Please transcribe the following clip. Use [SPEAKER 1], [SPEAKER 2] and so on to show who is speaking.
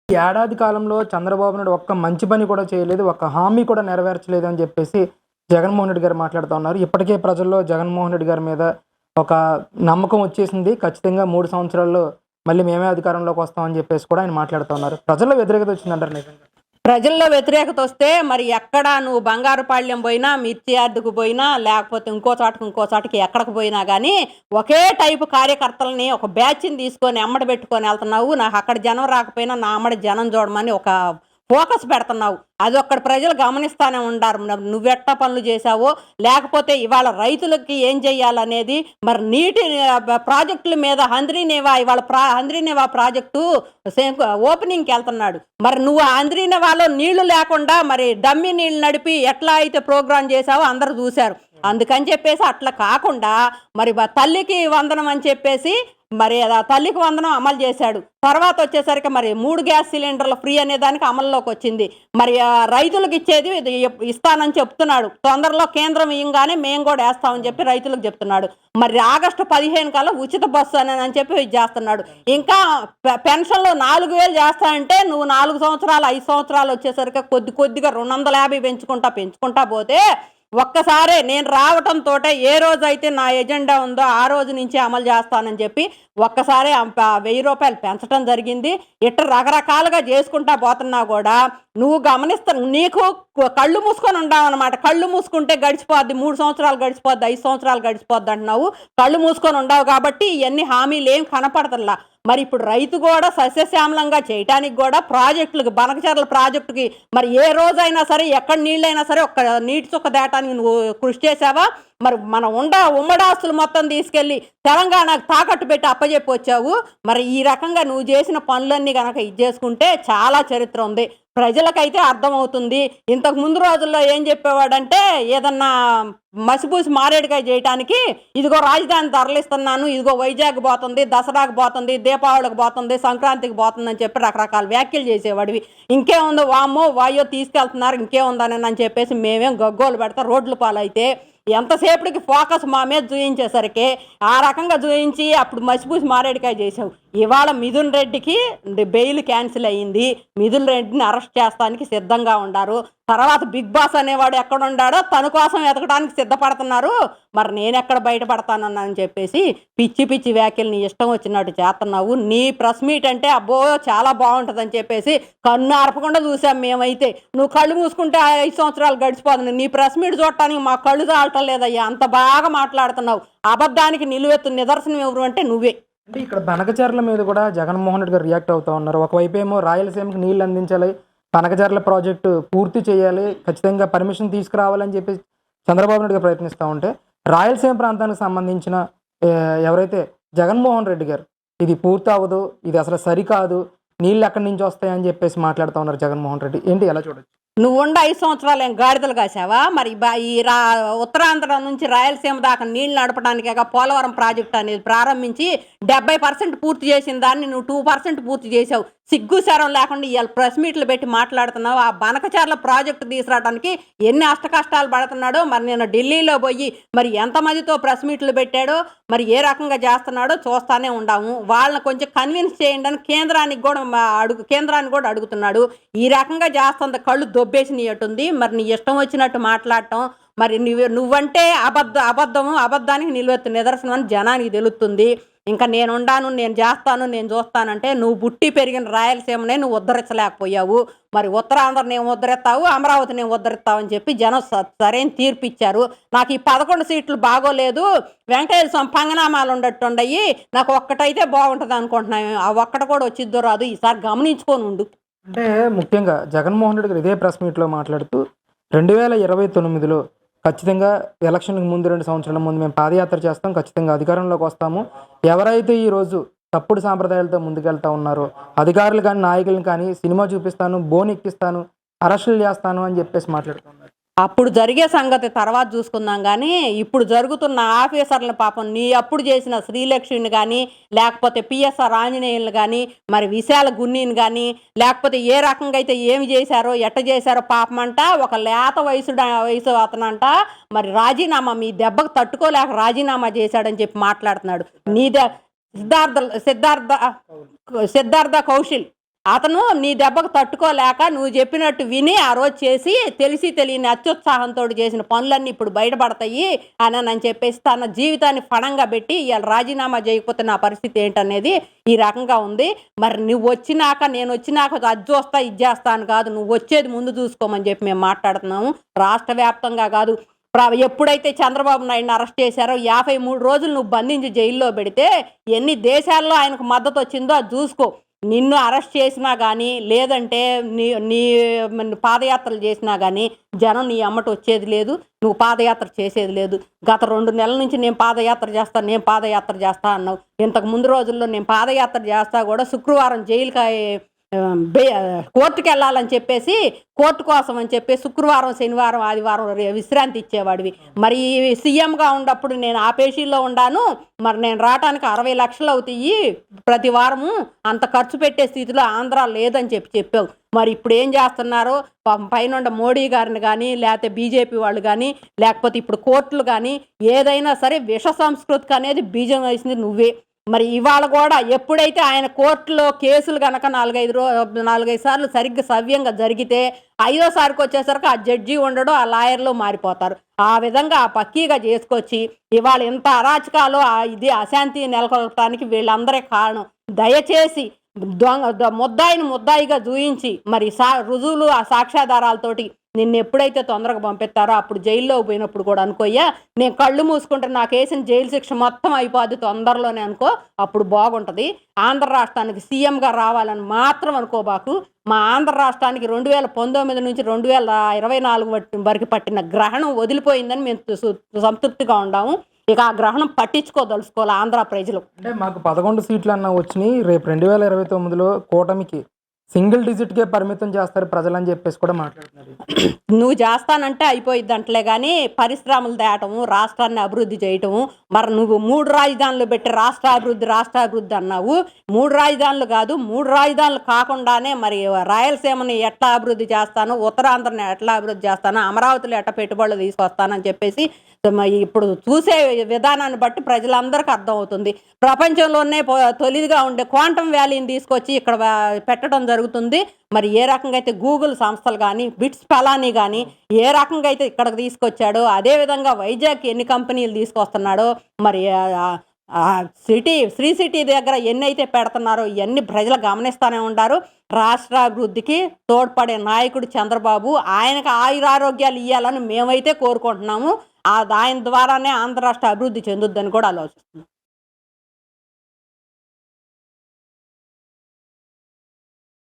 [SPEAKER 1] ఏడాది కాలంలో చంద్రబాబు నాయుడు ఒక్క మంచి పని కూడా చేయలేదు. ఒక్క హామీ కూడా నెరవేర్చలేదు అని చెప్పేసి జగన్మోహన్ రెడ్డి గారు మాట్లాడుతా ఉన్నారు. ఇప్పటికే ప్రజల్లో జగన్మోహన్ రెడ్డి గారి మీద ఒక నమ్మకం వచ్చేసింది. ఖచ్చితంగా 3 సంవత్సరాల్లో మళ్ళీ మేమే అధికారంలోకి వస్తామని చెప్పేసి కూడా ఆయన మాట్లాడుతూ ఉన్నారు. ప్రజల్లో వ్యతిరేకత వచ్చిందంటారు నిజంగా?
[SPEAKER 2] ప్రజల్లో వ్యతిరేకత వస్తే మరి ఎక్కడ నువ్వు బంగారుపాళ్యం పోయినా, మిర్చి యార్డుకు పోయినా, లేకపోతే ఇంకో చోటకి ఎక్కడికి పోయినా కానీ ఒకే టైపు కార్యకర్తలని ఒక బ్యాచ్ని తీసుకొని ఎమ్మడి పెట్టుకొని వెళ్తున్నావు. నాకు అక్కడ జనం రాకపోయినా నా అమ్మడి జనం చూడమని ఒక ఫోకస్ పెడుతున్నావు. అది ఒక్కడ ప్రజలు గమనిస్తూనే ఉండారు. నువ్వెట్ట పనులు చేశావో, లేకపోతే ఇవాళ రైతులకి ఏం చెయ్యాలనేది. మరి నీటి ప్రాజెక్టుల మీద హంద్రీనేవా ఇవాళ హంద్రీనేవా ప్రాజెక్టు ఓపెనింగ్కి వెళ్తున్నాడు. మరి నువ్వు హంద్రీనేవాలో నీళ్లు లేకుండా మరి డమ్మీ నీళ్లు నడిపి ఎట్లా అయితే ప్రోగ్రాం చేశావో అందరూ చూశారు. అందుకని చెప్పేసి అట్లా కాకుండా మరి తల్లికి వందనం అని చెప్పేసి మరి తల్లికి వందనం అమలు చేశాడు. తర్వాత వచ్చేసరికి మరి 3 గ్యాస్ సిలిండర్లు ఫ్రీ అనే దానికి అమల్లోకి వచ్చింది. మరి రైతులకు ఇచ్చేది ఇస్తానని చెప్తున్నాడు. తొందరలో కేంద్రం ఇయ్యంగానే మేము కూడా వేస్తామని చెప్పి రైతులకు చెప్తున్నాడు. మరి ఆగస్టు 15 కల్లా ఉచిత బస్సు అని చెప్పి చేస్తున్నాడు. ఇంకా పెన్షన్లు 4000 చేస్తానంటే నువ్వు 4 సంవత్సరాలు 5 సంవత్సరాలు వచ్చేసరికి కొద్దిగా 250 పెంచుకుంటా పోతే ఒక్కసారే నేను రావటంతో ఏ రోజైతే నా ఎజెండా ఉందో ఆ రోజు నుంచి అమలు చేస్తానని చెప్పి ఒక్కసారి 1000 రూపాయలు పెంచడం జరిగింది. ఇట్లా రకరకాలుగా చేసుకుంటా పోతున్నా కూడా నువ్వు నీకు కళ్ళు మూసుకొని ఉండవు అనమాట. కళ్ళు మూసుకుంటే గడిచిపోద్ది, 3 సంవత్సరాలు గడిచిపోద్ది, 5 సంవత్సరాలు గడిచిపోద్ది అంటున్నావు. కళ్ళు మూసుకొని ఉండవు కాబట్టి ఇవన్నీ హామీలు ఏం కనపడతల్లా. మరి ఇప్పుడు రైతు కూడా సస్యశ్యామలంగా చేయటానికి కూడా ప్రాజెక్టులకు బనకచర్ల ప్రాజెక్టుకి మరి ఏ రోజైనా సరే ఎక్కడ నీళ్ళైనా సరే ఒక్క నీటి చుక్క దేటానికి నువ్వు కృషి చేసావా? మరి మన ఉమ్మడాస్తులు మొత్తం తీసుకెళ్ళి తెలంగాణకు తాకట్టు పెట్టి అప్పచెప్పి వచ్చావు. మరి ఈ రకంగా నువ్వు చేసిన పనులన్నీ కనుక ఇది చేసుకుంటే చాలా చరిత్ర ఉంది. ప్రజలకైతే అర్థమవుతుంది. ఇంతకు ముందు రోజుల్లో ఏం చెప్పేవాడంటే ఏదన్నా మసిపూసి మారేడుకాయ చేయటానికి ఇదిగో రాజధాని తరలిస్తున్నాను, ఇదిగో వైజాగ్ పోతుంది, దసరాకు పోతుంది, దీపావళికి పోతుంది, సంక్రాంతికి పోతుంది అని చెప్పి రకరకాల వ్యాఖ్యలు చేసేవాడివి. ఇంకేముందో వామ్మో వాయో తీసుకెళ్తున్నారు ఇంకేముందని చెప్పేసి మేమేం గగ్గోలు పెడతా రోడ్లు పాలైతే ఎంతసేపటికి ఫోకస్ మా మీద చూయించేసరికి ఆ రకంగా చూయించి అప్పుడు మసిపూసి మారేడుకాయ చేసావు. ఇవాళ మిథున్ రెడ్డికి బెయిల్ క్యాన్సిల్ అయ్యింది. మిథున్ రెడ్డిని అరెస్ట్ చేస్తానికి సిద్ధంగా ఉన్నారు. తర్వాత బిగ్ బాస్ అనేవాడు ఎక్కడ ఉన్నాడో తన కోసం ఎతకడానికి సిద్ధపడుతున్నారు. మరి నేను ఎక్కడ బయటపడతానని చెప్పేసి పిచ్చి వ్యాఖ్యలు నీ ఇష్టం వచ్చినట్టు చేస్తున్నావు. నీ ప్రెస్ మీట్ అంటే అబ్బో చాలా బాగుంటుందని చెప్పేసి కన్ను అరపకుండా చూసాం మేమైతే. నువ్వు కళ్ళు మూసుకుంటే 5 సంవత్సరాలు గడిచిపోతుంది. నీ ప్రెస్ మీట్ చూడటానికి మా కళ్ళు చాలటం లేదయ్యా, అంత బాగా మాట్లాడుతున్నావు. అబద్ధానికి నిలువెత్తు నిదర్శనం ఎవరు అంటే నువ్వే.
[SPEAKER 1] అంటే ఇక్కడ బనకచర్ల మీద కూడా జగన్మోహన్ రెడ్డి గారు రియాక్ట్ అవుతూ ఉన్నారు. ఒకవైపు ఏమో రాయలసీమకి నీళ్ళు అందించాలి, బనకచర్ల ప్రాజెక్టు పూర్తి చేయాలి, ఖచ్చితంగా పర్మిషన్ తీసుకురావాలని చెప్పి చంద్రబాబు నాయుడు గారు ప్రయత్నిస్తూ ఉంటే, రాయలసీమ ప్రాంతానికి సంబంధించిన ఎవరైతే జగన్మోహన్ రెడ్డి గారు ఇది పూర్తి అవ్వదు, ఇది అసలు సరికాదు, నీళ్ళు ఎక్కడి నుంచి వస్తాయని చెప్పేసి మాట్లాడుతూ ఉన్నారు జగన్మోహన్ రెడ్డి. ఏంటి ఎలా చూడొచ్చు?
[SPEAKER 2] నువ్వు 5 సంవత్సరాలు ఏం గాడిదలు కాసావా? మరి ఈ ఉత్తరాంధ్ర నుంచి రాయలసీమ దాకా నీళ్లు నడపడానికి పోలవరం ప్రాజెక్టు అనేది ప్రారంభించి 70% పూర్తి చేసిన దాన్ని నువ్వు 2% పూర్తి చేసావు. సిగ్గు శరం లేకుండా ఇవాళ ప్రెస్ మీట్లు పెట్టి మాట్లాడుతున్నావు. ఆ బనకచర్ల ప్రాజెక్టు తీసుకురావడానికి ఎన్ని అష్టకష్టాలు పడుతున్నాడో మరి నేను ఢిల్లీలో పోయి మరి ఎంతమందితో ప్రెస్ మీట్లు పెట్టాడో మరి ఏ రకంగా చేస్తున్నాడో చూస్తానే ఉండాము. వాళ్ళని కొంచెం కన్విన్స్ చేయండి అని కేంద్రాన్ని కూడా అడుగుతున్నాడు. ఈ రకంగా చేస్తుంది కళ్ళు దొబ్బేసినట్టుంది. మరి నీ ఇష్టం వచ్చినట్టు మాట్లాడటం, మరి నువ్వంటే అబద్ధానికి నిలువెత్తు నిదర్శనం అని జనానికి తెలుస్తుంది. ఇంకా నేనుండాను, నేను చేస్తాను, నేను చూస్తానంటే నువ్వు పుట్టి పెరిగిన రాయలసీమనే నువ్వు ఉద్ధరించలేకపోయావు. మరి ఉత్తరాంధ్రని ఏం ఉద్ధరిస్తావు, అమరావతిని ఏం ఉద్ధరిస్తావు అని చెప్పి జనం సరైన తీర్పు ఇచ్చారు. నాకు ఈ 11 సీట్లు బాగోలేదు, వెంకటేశ్వర స్వామి పంగనామాలు ఉండట్టుండయి, నాకు ఒక్కటైతే బాగుంటుంది అనుకుంటున్నాను. ఆ ఒక్కటి కూడా వచ్చిద్దో రాదు, ఈసారి గమనించుకొని ఉండు.
[SPEAKER 1] అంటే ముఖ్యంగా జగన్మోహన్ రెడ్డి గారు ఇదే ప్రెస్ మీట్లో మాట్లాడుతూ 2029లో ఖచ్చితంగా ఎలక్షన్కి ముందు 2 సంవత్సరాల ముందు మేము పాదయాత్ర చేస్తాం, ఖచ్చితంగా అధికారంలోకి వస్తాము. ఎవరైతే ఈరోజు తప్పుడు సాంప్రదాయాలతో ముందుకెళ్తా ఉన్నారో అధికారులు కానీ నాయకులను కానీ సినిమా చూపిస్తాను, బోన్ ఎక్కిస్తాను, అరెస్టులు చేస్తాను అని చెప్పేసి మాట్లాడుతున్నారు.
[SPEAKER 2] అప్పుడు జరిగే సంగతి తర్వాత చూసుకుందాం కానీ ఇప్పుడు జరుగుతున్న ఆఫీసర్ల పాపం నీ అప్పుడు చేసిన శ్రీలక్ష్మిని కానీ లేకపోతే పిఎస్ఆర్ ఆంజనేయులను కానీ మరి విశాల గున్నీని కానీ లేకపోతే ఏ రకంగా అయితే ఏమి చేశారో ఎట్ట చేశారో పాపమంట ఒక లేత వయసు అతనంట మరి రాజీనామా మీ దెబ్బకు తట్టుకోలేక రాజీనామా చేశాడని చెప్పి మాట్లాడుతున్నాడు. సిద్ధార్థ కౌశల్ అతను నీ దెబ్బకు తట్టుకోలేక నువ్వు చెప్పినట్టు విని ఆ రోజు చేసి తెలిసి తెలియని అత్యుత్సాహంతో చేసిన పనులన్నీ ఇప్పుడు బయటపడతాయి అని చెప్పేసి తన జీవితాన్ని పణంగా పెట్టి ఇవాళ రాజీనామా చేయకపోతే నా పరిస్థితి ఏంటనేది ఈ రకంగా ఉంది. మరి నువ్వు వచ్చినాక నేను వచ్చినాక అది చూస్తా ఇది చేస్తాను కాదు, నువ్వు వచ్చేది ముందు చూసుకోమని చెప్పి మేము మాట్లాడుతున్నాము. రాష్ట్ర వ్యాప్తంగా కాదు, ఎప్పుడైతే చంద్రబాబు నాయుడిని అరెస్ట్ చేశారో 53 రోజులు నువ్వు బంధించి జైల్లో పెడితే ఎన్ని దేశాల్లో ఆయనకు మద్దతు వచ్చిందో అది చూసుకో. నిన్ను అరెస్ట్ చేసినా కానీ లేదంటే నీ పాదయాత్రలు చేసినా కానీ జనం నీ అమ్మట వచ్చేది లేదు, నువ్వు పాదయాత్ర చేసేది లేదు. గత 2 నెలల నుంచి నేను పాదయాత్ర చేస్తా అన్నావు. ఇంతకు ముందు రోజుల్లో నేను పాదయాత్ర చేస్తా కూడా శుక్రవారం జైలుకి కోర్టుకు వెళ్ళాలని చెప్పేసి కోర్టు కోసం అని చెప్పి శుక్రవారం శనివారం ఆదివారం విశ్రాంతి ఇచ్చేవాడివి. మరి సీఎంగా ఉన్నప్పుడు నేను ఆ పేషీల్లో ఉన్నాను, మరి నేను రావడానికి 60 లక్షలు అవుతాయి ప్రతి వారము, అంత ఖర్చు పెట్టే స్థితిలో ఆంధ్ర లేదని చెప్పావు. మరి ఇప్పుడు ఏం చేస్తున్నారో పైన మోడీ గారిని కానీ లేకపోతే బీజేపీ వాళ్ళు కానీ లేకపోతే ఇప్పుడు కోర్టులు కానీ ఏదైనా సరే విష సంస్కృతికి అనేది బీజం వేసింది నువ్వే. మరి ఇవాళ కూడా ఎప్పుడైతే ఆయన కోర్టులో కేసులు కనుక 4-5 సార్లు సరిగ్గా సవ్యంగా జరిగితే 5వ సారికి వచ్చేసరికి ఆ జడ్జి ఉండడు, ఆ లాయర్లు మారిపోతారు. ఆ విధంగా ఆ పక్కీగా చేసుకొచ్చి ఇవాళ ఇంత అరాచకాలు ఇది అశాంతి నెలకొల్పడానికి వీళ్ళందరే కారణం. దయచేసి ముద్దాయిగా చూయించి మరి రుజువులు ఆ సాక్ష్యాధారాలతోటి నిన్ను ఎప్పుడైతే తొందరగా పంపిస్తారో అప్పుడు జైల్లో పోయినప్పుడు కూడా అనుకోయ్యా, నేను కళ్ళు మూసుకుంటే నాకు వేసిన జైలు శిక్ష మొత్తం అయిపోద్ది తొందరలోనే అనుకో, అప్పుడు బాగుంటుంది. ఆంధ్ర రాష్ట్రానికి సీఎంగా రావాలని మాత్రం అనుకోబాకు. మా ఆంధ్ర రాష్ట్రానికి 2019 నుంచి 2024 వరకు పట్టిన గ్రహణం వదిలిపోయిందని మేము సంతృప్తిగా ఉన్నాము. ఇక ఆ గ్రహణం పట్టించుకోదలుచుకోవాలి ఆంధ్ర ప్రజలు.
[SPEAKER 1] అంటే మాకు 11 సీట్లు అన్న వచ్చినాయి, రేపు 2029లో కూటమికి సింగిల్ డిజిట్కే పరిమితం చేస్తారు ప్రజలని చెప్పేసి కూడా మాట్లాడుతున్నారు.
[SPEAKER 2] నువ్వు చేస్తానంటే అయిపోయిద్ది అంటలే కానీ పరిశ్రమలు తేటము, రాష్ట్రాన్ని అభివృద్ధి చేయటము. మరి నువ్వు 3 రాజధానులు పెట్టి రాష్ట్ర అభివృద్ధి అన్నావు. 3 రాజధానులు కాదు, 3 రాజధానులు కాకుండానే మరి రాయలసీమని ఎట్లా అభివృద్ధి చేస్తాను, ఉత్తరాంధ్రని ఎట్లా అభివృద్ధి చేస్తాను, అమరావతిలో ఎట్లా పెట్టుబడులు తీసుకొస్తానని చెప్పేసి ఇప్పుడు చూసే విధానాన్ని బట్టి ప్రజలందరికీ అర్థమవుతుంది. ప్రపంచంలోనే తొలిగా ఉండే క్వాంటమ్ వ్యాలీని తీసుకొచ్చి ఇక్కడ పెట్టడం జరుగుతుంది. మరి ఏ రకంగా అయితే గూగుల్ సంస్థలు కానీ బిట్స్ పలాని కానీ ఏ రకంగా అయితే ఇక్కడికి తీసుకొచ్చాడో అదేవిధంగా వైజాగ్ ఎన్ని కంపెనీలు తీసుకొస్తున్నాడో మరి శ్రీ సిటీ దగ్గర ఎన్నైతే పెడుతున్నారో ఇవన్నీ ప్రజలు గమనిస్తూనే ఉంటారు. రాష్ట్రాభివృద్ధికి తోడ్పడే నాయకుడు చంద్రబాబు, ఆయనకు ఆయురారోగ్యాలు ఇవ్వాలని మేమైతే కోరుకుంటున్నాము. ఆయన ద్వారానే ఆంధ్ర రాష్ట్ర అభివృద్ధి చెందుద్దని కూడా ఆలోచిస్తున్నాం.